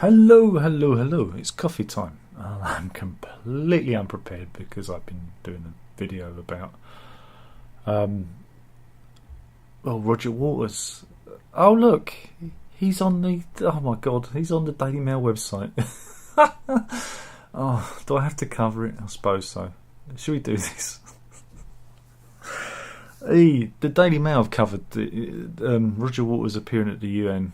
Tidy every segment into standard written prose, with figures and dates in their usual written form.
Hello, hello, hello. It's coffee time. I'm completely unprepared because I've been doing a video about Roger Waters. Oh look, he's on the he's on the Daily Mail website. Oh, do I have to cover it? I suppose so. Should we do this? The Daily Mail have covered Roger Waters appearing at the UN.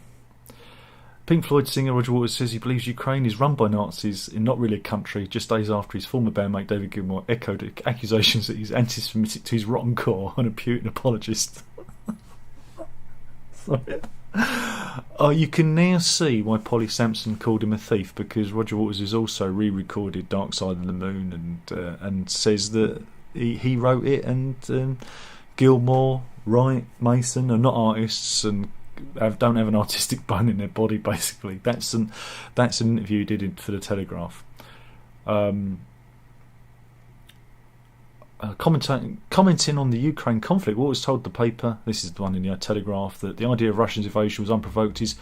Pink Floyd singer Roger Waters says he believes Ukraine is run by Nazis and not really a country, just days after his former bandmate David Gilmour echoed accusations that he's anti-Semitic to his rotten core and a Putin apologist. Sorry. You can now see why Polly Sampson called him a thief, because Roger Waters has also re-recorded Dark Side of the Moon and says that he wrote it, and Gilmour, Wright, Mason are not artists and don't have an artistic bone in their body. Basically, that's an interview he did for the Telegraph. Commenting on the Ukraine conflict, Waters told the paper, this is the one in the Telegraph, that the idea of Russia's invasion was unprovoked is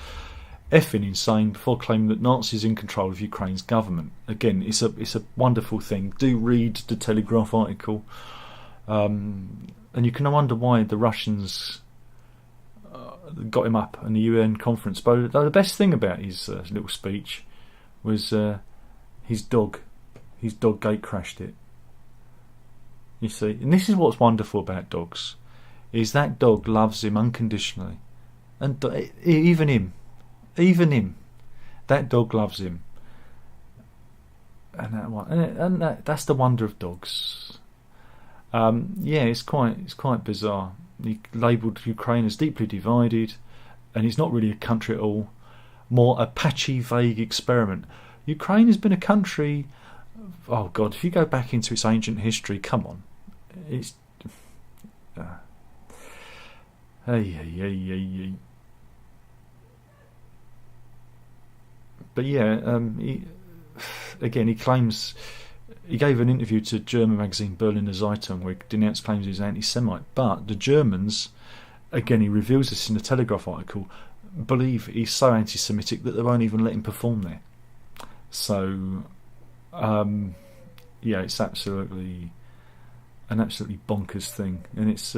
effing insane, before claiming that Nazis are in control of Ukraine's government. Again, it's a wonderful thing. Do read the Telegraph article, and you can wonder why the Russians got him up in the UN conference. But the best thing about his little speech was his dog. His dog gate crashed it. You see, and this is what's wonderful about dogs, is that dog loves him unconditionally, and even him, that dog loves him, and that's the wonder of dogs. It's quite bizarre. He labelled Ukraine as deeply divided, and it's not really a country at all, more a patchy, vague experiment. Ukraine has been a country, oh God, if you go back into its ancient history, come on, it's But yeah, he claims. He gave an interview to German magazine Berliner Zeitung where he denounced claims he was anti-Semite. But the Germans, again, he reveals this in the Telegraph article, believe he's so anti-Semitic that they won't even let him perform there. So, it's absolutely an absolutely bonkers thing, and it's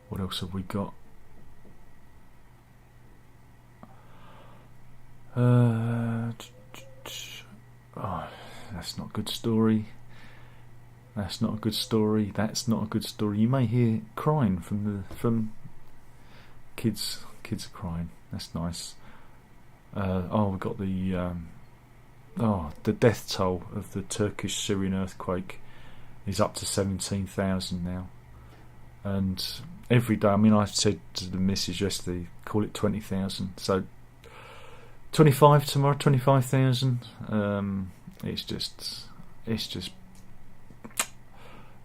What else have we got? That's not a good story. That's not a good story. That's not a good story. You may hear crying from kids. Kids are crying. That's nice. We've got the death toll of the Turkish-Syrian earthquake is up to 17,000 now, and every day. I mean, I said to the missus yesterday, call it 20,000. So 25 tomorrow, 25,000. It's just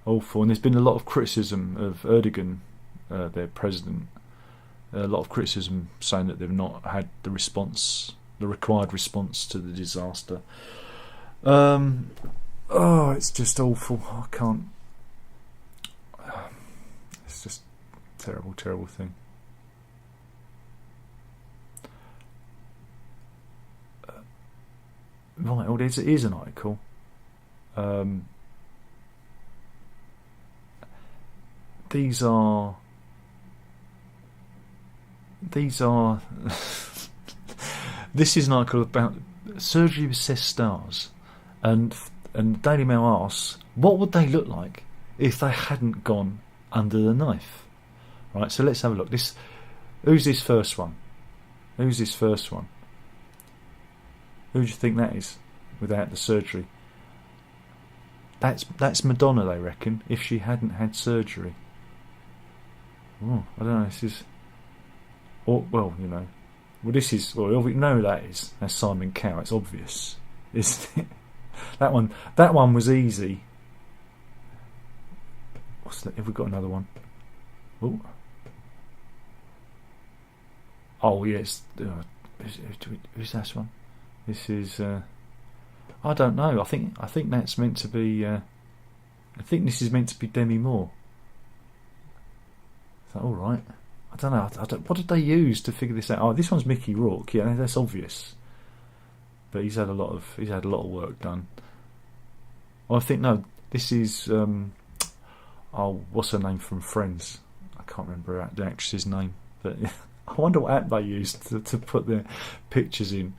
awful. And there's been a lot of criticism of Erdogan, their president. A lot of criticism saying that they've not had the required response to the disaster. It's just awful. I can't. It's just terrible, terrible thing. Right, well, it is an article. These are this is an article about surgery with cyst stars, and Daily Mail asks, what would they look like if they hadn't gone under the knife? Right, so let's have a look. Who's this first one? Who do you think that is without the surgery? That's Madonna, they reckon, if she hadn't had surgery. Oh, I don't know, this is... this is... Well, we know that is. That's Simon Cowell, it's obvious, isn't it? That one was easy. What's that? Have we got another one? Yes. Who's this one? This is I don't know. I think that's meant to be I think this is meant to be Demi Moore. So, all right. I don't know. What did they use to figure this out? Oh, this one's Mickey Rourke. Yeah, that's obvious. But he's had a lot of work done. Well, I think no. This is what's her name from Friends? I can't remember the actress's name. But I wonder what app they used to put their pictures in.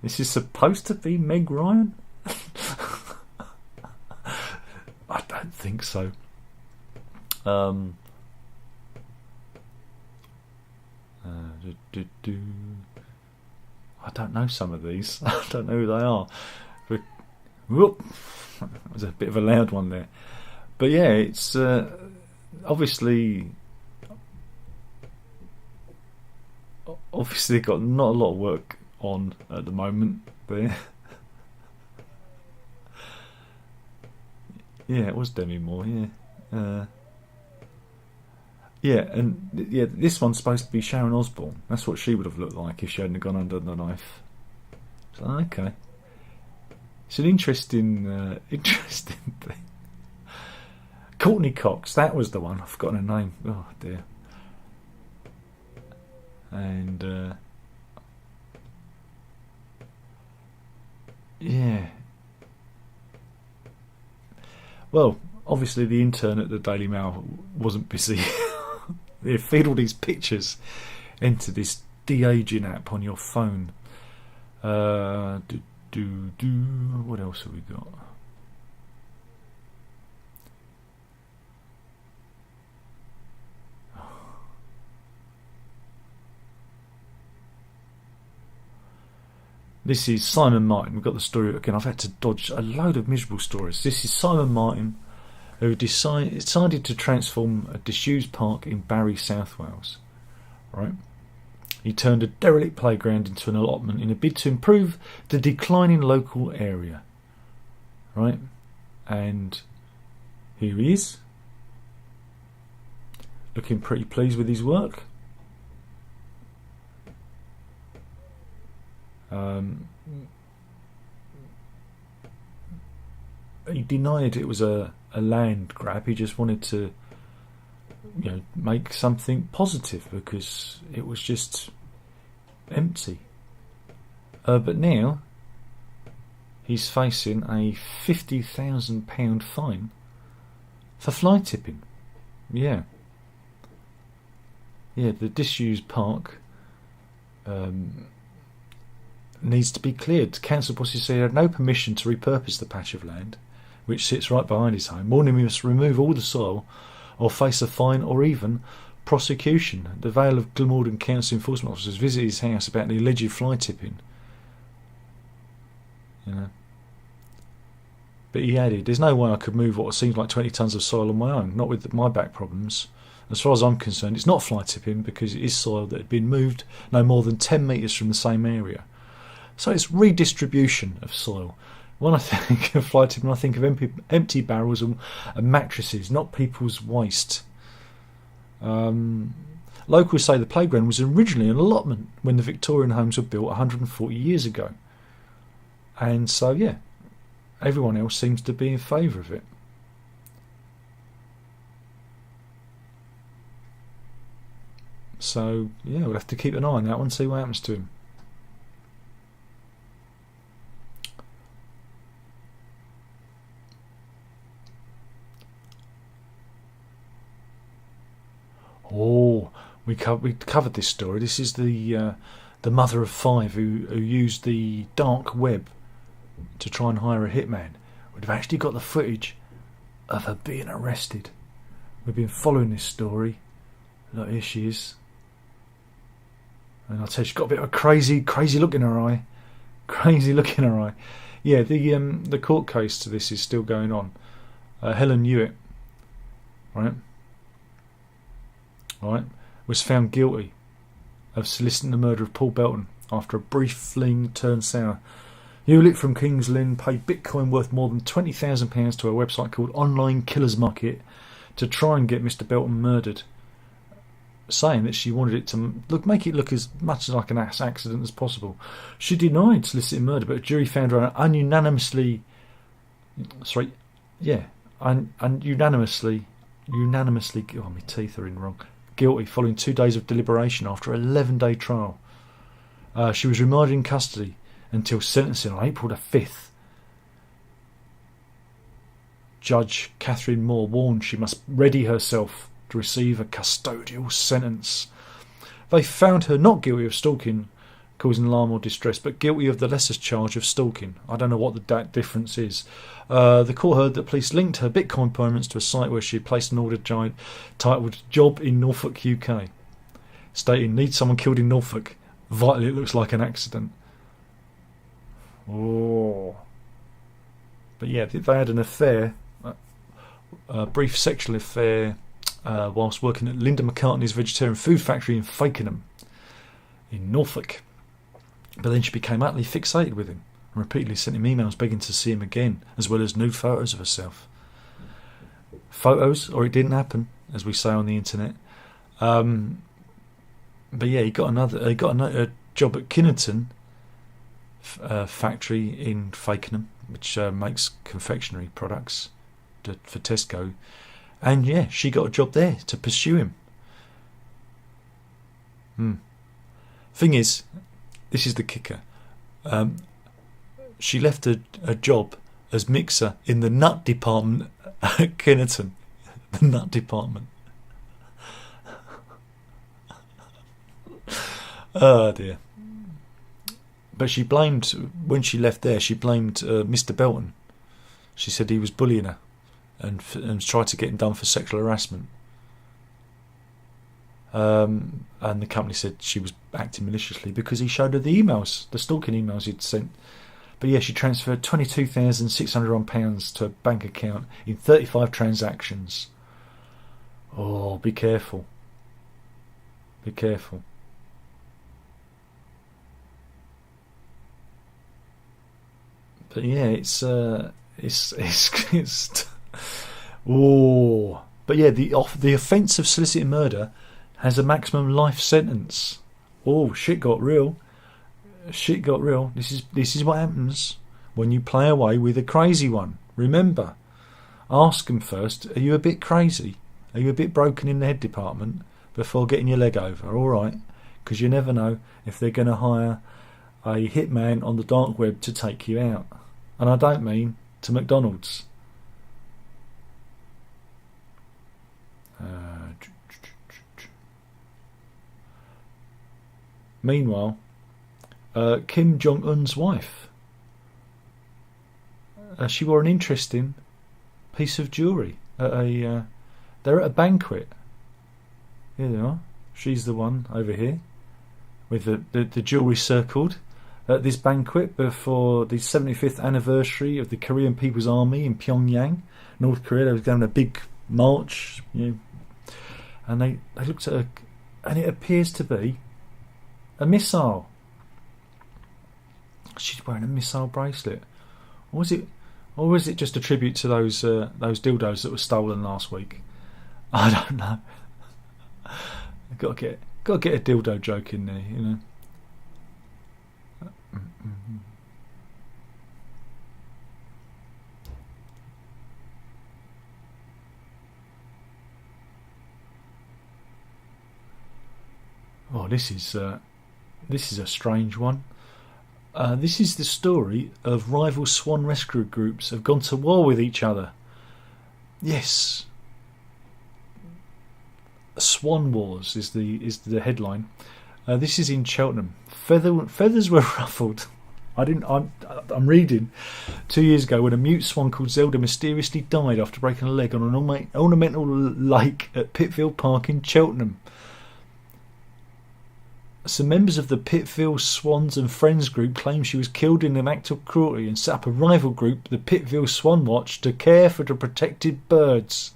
This is supposed to be Meg Ryan. I don't think so. I don't know some of these. I don't know who they are. But, whoop, that was a bit of a loud one there. But yeah, it's obviously got not a lot of work on at the moment there. Yeah, it was Demi Moore. This one's supposed to be Sharon Osbourne. That's what she would have looked like if she hadn't gone under the knife. So, okay, it's an interesting thing. Courtney Cox, that was the one. I've forgotten her name. Oh dear. And yeah. Well, obviously the intern at the Daily Mail wasn't busy. They feed all these pictures into this de-aging app on your phone. What else have we got? This is Simon Martin. We've got the story again. I've had to dodge a load of miserable stories. This is Simon Martin, who decided to transform a disused park in Barry, South Wales. Right? He turned a derelict playground into an allotment in a bid to improve the declining local area. Right? And here he is, looking pretty pleased with his work. He denied it was a land grab. He just wanted to, make something positive because it was just empty. But now he's facing a £50,000 fine for fly tipping. Yeah, the disused park needs to be cleared. Council bosses say he had no permission to repurpose the patch of land which sits right behind his home, warning he must remove all the soil or face a fine or even prosecution. The Vale of Glamorgan Council enforcement officers visited his house about the alleged fly tipping. But he added, "There's no way I could move what seems like 20 tonnes of soil on my own, not with my back problems. As far as I'm concerned, it's not fly tipping because it is soil that had been moved no more than 10 metres from the same area." So it's redistribution of soil. When I think of fly tipping, I think of empty barrels and mattresses, not people's waste. Locals say the playground was originally an allotment when the Victorian homes were built 140 years ago. And so, everyone else seems to be in favour of it. So, we'll have to keep an eye on that one, see what happens to him. Oh, we covered this story. This is the mother of 5 who used the dark web to try and hire a hitman. We've actually got the footage of her being arrested. We've been following this story. Look, here she is. And I'll tell you, she's got a bit of a crazy look in her eye. Crazy look in her eye. Yeah, the court case to this is still going on. Helen Hewitt, right, was found guilty of soliciting the murder of Paul Belton after a brief fling turned sour. Hewlett from Kings Lynn paid Bitcoin worth more than £20,000 to a website called Online Killers Market to try and get Mr. Belton murdered, saying that she wanted it to make it look as much like an accident as possible. She denied soliciting murder, but a jury found her unanimously unanimously, oh, my teeth are in wrong, guilty following 2 days of deliberation after an 11-day trial. She was remanded in custody until sentencing on April the 5th. Judge Catherine Moore warned she must ready herself to receive a custodial sentence. They found her not guilty of stalking, causing alarm or distress, but guilty of the lesser charge of stalking. I don't know what the difference is. The court heard that police linked her Bitcoin payments to a site where she had placed an order titled "Job in Norfolk, UK," stating, "Need someone killed in Norfolk. Vitally, it looks like an accident." Oh. But yeah, they had an affair, a brief sexual affair, whilst working at Linda McCartney's vegetarian food factory in Fakenham, in Norfolk. But then she became utterly fixated with him and repeatedly sent him emails begging to see him again, as well as nude photos of herself. Photos, or it didn't happen, as we say on the internet. But yeah, he got a job at Kinnerton factory in Fakenham, which makes confectionery products for Tesco. And yeah, she got a job there to pursue him. Thing is, this is the kicker. She left a job as mixer in the nut department at Kinnerton. The nut department. Oh dear. But she blamed, when she left there, she blamed Mr. Belton. She said he was bullying her and tried to get him done for sexual harassment. And the company said she was acting maliciously because he showed her the emails, the stalking emails he'd sent. But yeah, she transferred £22,600 to a bank account in 35 transactions. Oh, be careful. Be careful. But yeah, it's oh. But yeah, the offence of soliciting murder has a maximum life sentence. Oh, shit got real. Shit got real. This is what happens when you play away with a crazy one. Remember, ask them first, are you a bit crazy? Are you a bit broken in the head department before getting your leg over? All right, because you never know if they're going to hire a hitman on the dark web to take you out. And I don't mean to McDonald's. Meanwhile, Kim Jong-un's wife, she wore an interesting piece of jewellery at they're at a banquet. Here they are. She's the one over here with the jewellery circled at this banquet before the 75th anniversary of the Korean People's Army in Pyongyang, North Korea. They were going on a big march, and they looked at her, and it appears to be a missile. She's wearing a missile bracelet. Or was it just a tribute to those dildos that were stolen last week? I don't know. Got to get a dildo joke in there, Oh, this is a strange one. This is the story of rival Swan rescue groups have gone to war with each other. Yes. Swan Wars is the headline. This is in Cheltenham. Feathers were ruffled. I'm reading. 2 years ago, when a mute swan called Zelda mysteriously died after breaking a leg on an ornamental lake at Pitfield Park in Cheltenham. Some members of the Pitfield Swans and Friends group claim she was killed in an act of cruelty and set up a rival group, the Pitfield Swan Watch, to care for the protected birds.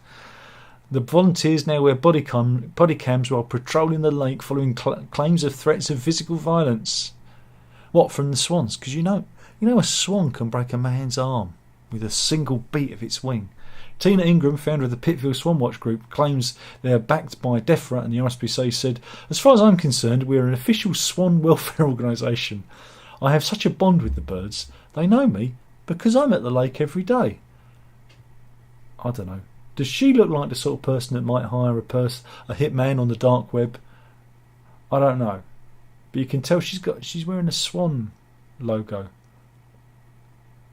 The volunteers now wear body cams while patrolling the lake following claims of threats of physical violence. What, from the swans? Because you know a swan can break a man's arm with a single beat of its wing. Tina Ingram, founder of the Pitfield Swan Watch Group, claims they are backed by DEFRA, and the RSPCA said, "As far as I'm concerned, we are an official swan welfare organisation. I have such a bond with the birds. They know me because I'm at the lake every day." I don't know. Does she look like the sort of person that might hire a hitman on the dark web? I don't know, but you can tell she's wearing a Swan logo.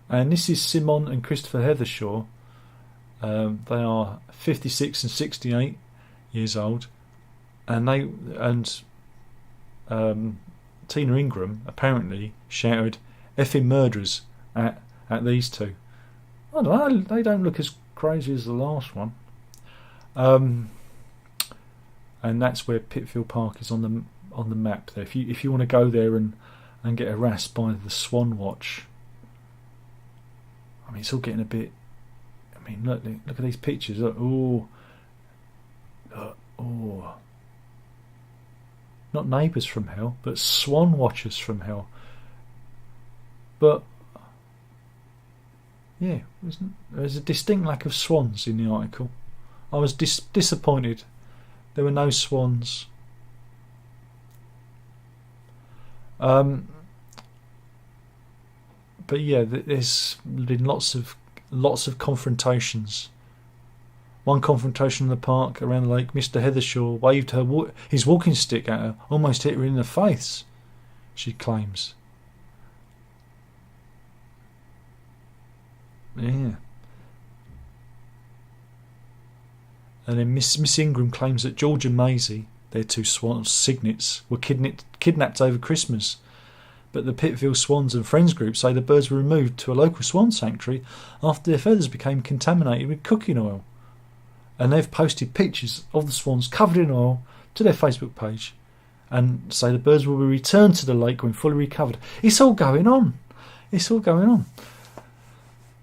And this is Simon and Christopher Heathershaw. They are 56 and 68 years old, and Tina Ingram apparently shouted "effing murderers" at these two. I don't know. They don't look as crazy as the last one. And that's where Pitfield Park is on the map there. If you want to go there and get harassed by the Swan Watch, I mean, it's all getting a bit. I mean, look at these pictures. Look, not neighbours from hell, but Swan Watchers from hell. But yeah, there's a distinct lack of swans in the article. I was disappointed. There were no swans. But yeah, there's been lots of confrontations. One confrontation in the park around the lake. Mr. Heathershaw waved his walking stick at her, almost hit her in the face, she claims. Yeah. And then Miss Ingram claims that George and Maisie, their two cygnets, were kidnapped over Christmas. But the Pittville Swans and Friends group say the birds were removed to a local swan sanctuary after their feathers became contaminated with cooking oil. And they've posted pictures of the swans covered in oil to their Facebook page and say the birds will be returned to the lake when fully recovered. It's all going on.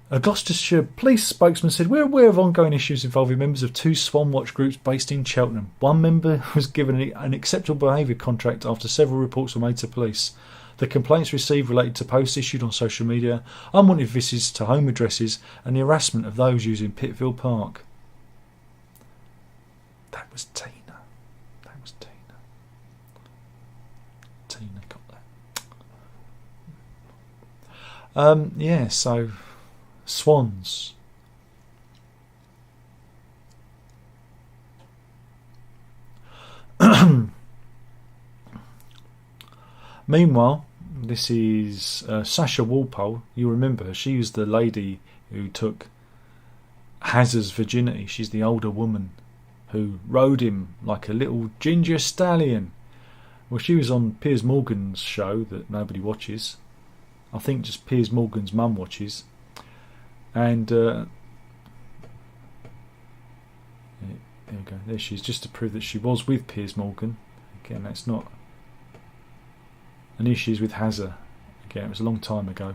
A Gloucestershire police spokesman said, "We're aware of ongoing issues involving members of two Swan Watch groups based in Cheltenham. One member was given an acceptable behaviour contract after several reports were made to police. The complaints received related to posts issued on social media, unwanted visits to home addresses, and the harassment of those using Pittville Park." That was Tina. Tina got that. Yeah, so swans. Meanwhile, this is Sasha Walpole. You remember her. She was the lady who took Hazard's virginity. She's the older woman who rode him like a little ginger stallion. Well, she was on Piers Morgan's show that nobody watches. I think just Piers Morgan's mum watches. And there we go. There she is, just to prove that she was with Piers Morgan. Again, that's not an issue with Hazard. Again, it was a long time ago.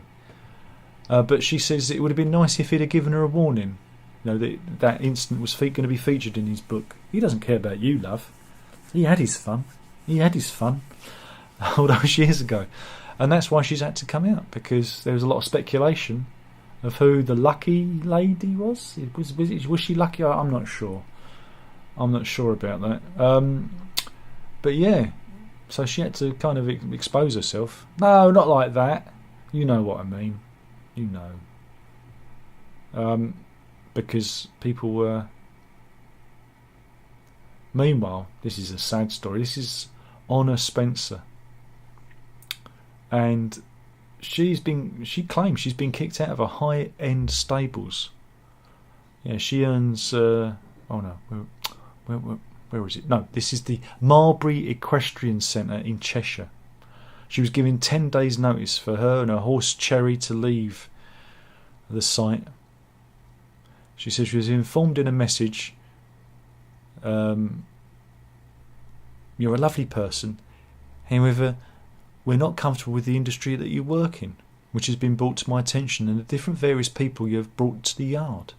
But she says it would have been nice if he'd have given her a warning. You know, that incident was going to be featured in his book. He doesn't care about you, love. He had his fun all those years ago. And that's why she's had to come out, because there was a lot of speculation of who the lucky lady was. Was she lucky? I'm not sure. I'm not sure about that. But yeah, so she had to kind of expose herself. No, not like that. You know what I mean. You know. Because people were... Meanwhile, this is a sad story. This is Honor Spencer. And she claims she's been kicked out of a high-end stables. Yeah, she earns... oh no, where is it? No, this is the Marbury Equestrian Centre in Cheshire. She was given 10 days' notice for her and her horse Cherry to leave the site. She says she was informed in a message, "You're a lovely person. However, we're not comfortable with the industry that you work in, which has been brought to my attention, and the different various people you have brought to the yard."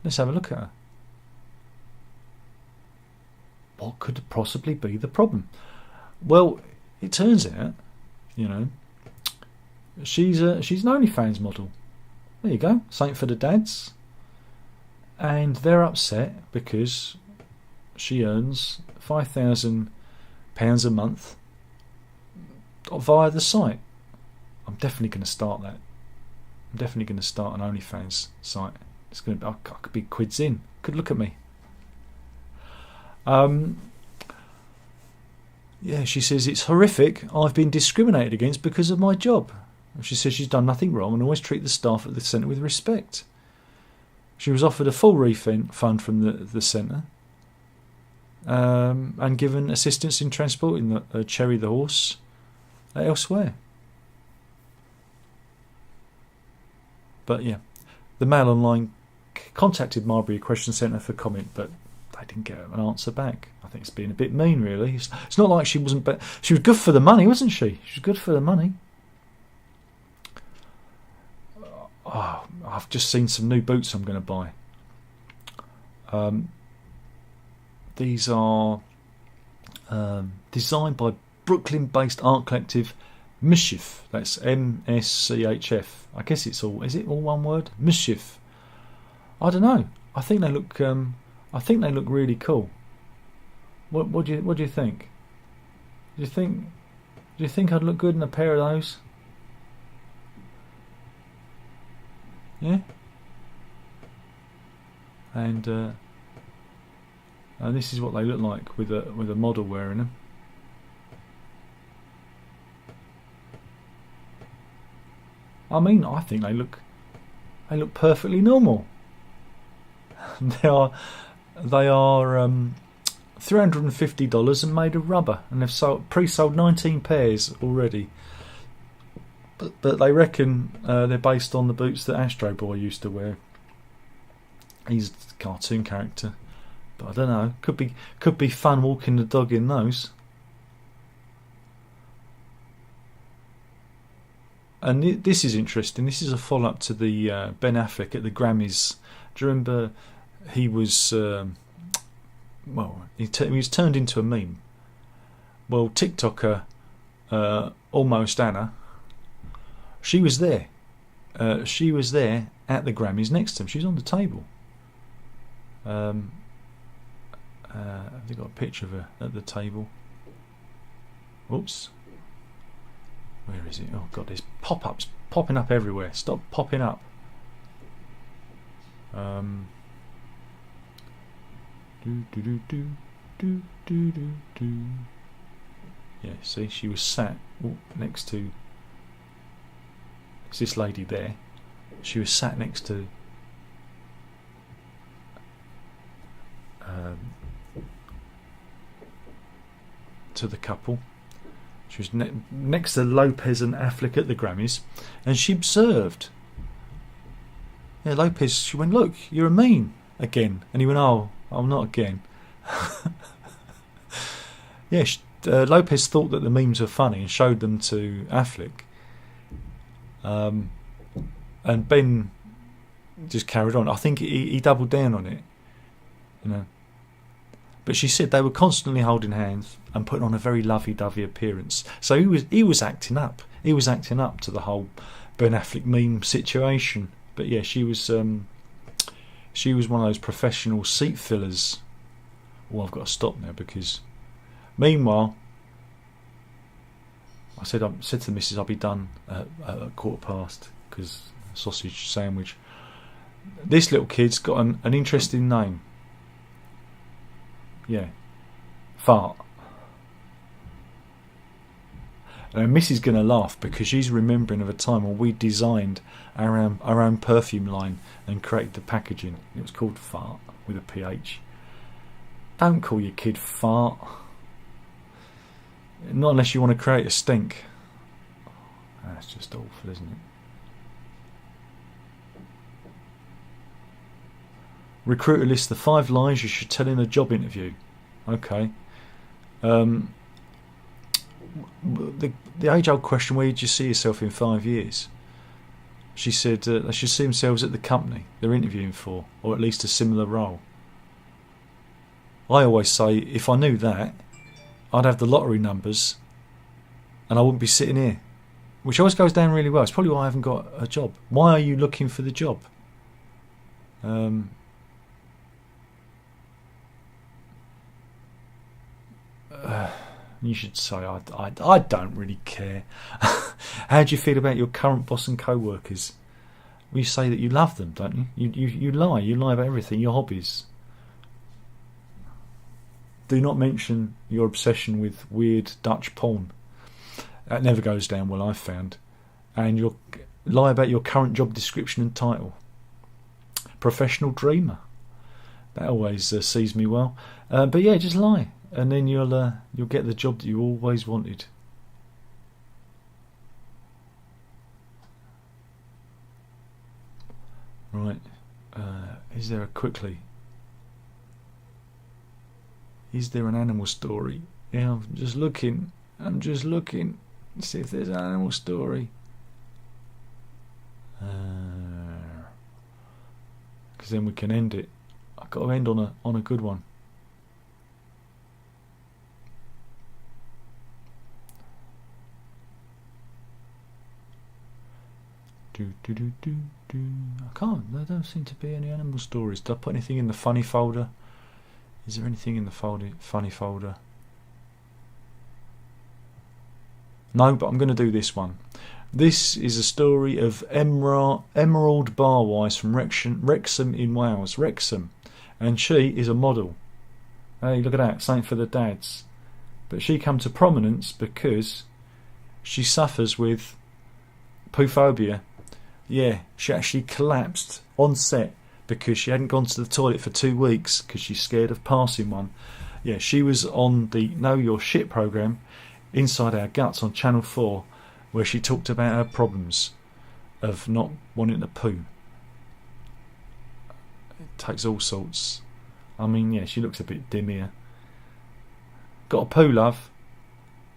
Let's have a look at her. What could possibly be the problem? Well, it turns out, you know, she's an OnlyFans model. There you go, something for the dads. And they're upset because she earns £5,000 a month via the site. I'm definitely going to start that. I'm definitely going to start an OnlyFans site. It's going to be, I could be quids in. Could look at me. Yeah, she says, it's horrific. I've been discriminated against because of my job. She says she's done nothing wrong and always treat the staff at the centre with respect. She was offered a full refund from the centre and given assistance in transporting Cherry the horse elsewhere. But yeah, the Mail Online contacted Marbury Question Centre for comment, but they didn't get an answer back. I think it's been a bit mean, really. It's not like she wasn't... She was good for the money, wasn't she? She was good for the money. Oh, I've just seen some new boots I'm going to buy. These are designed by Brooklyn-based art collective Mischief. That's M-S-C-H-F. I guess it's all... Is it all one word? Mischief. I don't know. I think they look... I think they look really cool. What do you think? Do you think I'd look good in a pair of those? Yeah. And this is what they look like with a model wearing them. I mean, I think they look perfectly normal. They are $350 and made of rubber, and they've pre-sold 19 pairs already. But they reckon they're based on the boots that Astro Boy used to wear. He's a cartoon character, but I don't know. Could be fun walking the dog in those. And this is interesting. This is a follow-up to the Ben Affleck at the Grammys. Do you remember he was... he was turned into a meme. Well, TikToker Almost Anna, she was there. She was there at the Grammys next to him. She was on the table. Have they got a picture of her at the table? Oops. Where is it? Oh God, there's pop-ups popping up everywhere. Stop popping up. Yeah, see, she was sat next to... It's this lady there. She was sat next to the couple. She was next to Lopez and Affleck at the Grammys, and she observed. Yeah, Lopez, she went, "Look, you're a meme again," and he went, "Oh, I'm not again." Yeah, Lopez thought that the memes were funny and showed them to Affleck, and Ben just carried on. I think he doubled down on it, you know. But she said they were constantly holding hands and putting on a very lovey-dovey appearance. So he was acting up. He was acting up to the whole Ben Affleck meme situation. But yeah, she was one of those professional seat fillers. Well, I've got to stop now because... Meanwhile, I said to the missus I'll be done at 1:15 because sausage sandwich. This little kid's got an interesting name. Yeah, Fart. And Missy's going to laugh because she's remembering of a time when we designed our own perfume line and created the packaging. It was called Fart with a PH. Don't call your kid Fart. Not unless you want to create a stink. That's just awful, isn't it? Recruiter lists the 5 lies you should tell in a job interview. Okay. The age-old question, where did you see yourself in 5 years? She said they should see themselves at the company they're interviewing for, or at least a similar role. I always say, if I knew that, I'd have the lottery numbers and I wouldn't be sitting here. Which always goes down really well. It's probably why I haven't got a job. Why are you looking for the job? You should say, I don't really care. How do you feel about your current boss and co-workers? Well, you say that you love them, don't you? You lie. You lie about everything, your hobbies. Do not mention your obsession with weird Dutch porn. That never goes down well, I've found. And you lie about your current job description and title. Professional dreamer. That always sees me well. But yeah, just lie, and then you'll get the job that you always wanted. Right. Is there an animal story? Yeah, I'm just looking. See if there's an animal story. Because then we can end it. I've got to end on a good one. I can't. There don't seem to be any animal stories. Did I put anything in the funny folder? Is there anything in the funny folder? No, but I'm going to do this one. This is a story of Emerald Barwise from Wrexham in Wales. Wrexham. And she is a model. Hey, look at that. Something for the dads. But she come to prominence because she suffers with poophobia. Yeah, she actually collapsed on set because she hadn't gone to the toilet for 2 weeks because she's scared of passing one. Yeah, she was on the Know Your Shit programme, Inside Our Guts on Channel 4, where she talked about her problems of not wanting to poo. It takes all sorts. I mean, yeah, she looks a bit dim here. Got a poo, love.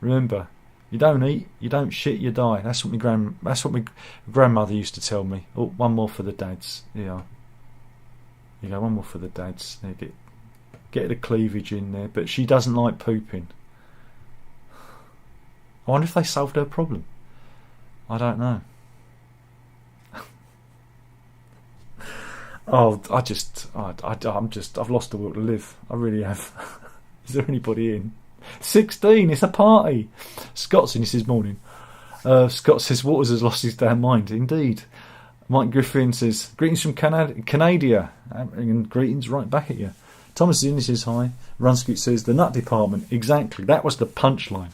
Remember, you don't eat, you don't shit, you die. That's what my grandmother used to tell me. Oh, one more for the dads. Yeah. You go, one more for the dads. There, get the cleavage in there. But she doesn't like pooping. I wonder if they solved her problem. I don't know. I've lost the will to live. I really have. Is there anybody in? 16, it's a party. Scott's in this this morning. Scott says Waters has lost his damn mind. Indeed. Mike Griffin says greetings from Canada, and greetings right back at you. Thomas is in, he says hi. Runscoot says the nut department. Exactly, that was the punchline.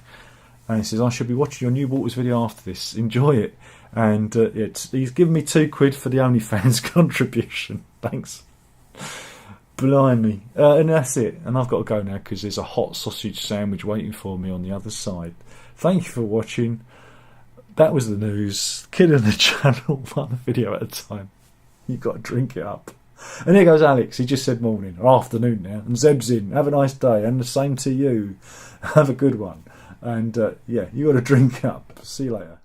And he says I should be watching your new Waters video after this. Enjoy it. And he's given me £2 for the OnlyFans contribution. Thanks. Blimey. And that's it. And I've got to go now because there's a hot sausage sandwich waiting for me on the other side. Thank you for watching. That was the news. Killing the channel, one video at a time. You've got to drink it up. And here goes Alex. He just said morning or afternoon now. And Zeb's in. Have a nice day. And the same to you. Have a good one. And yeah, you got to drink up. See you later.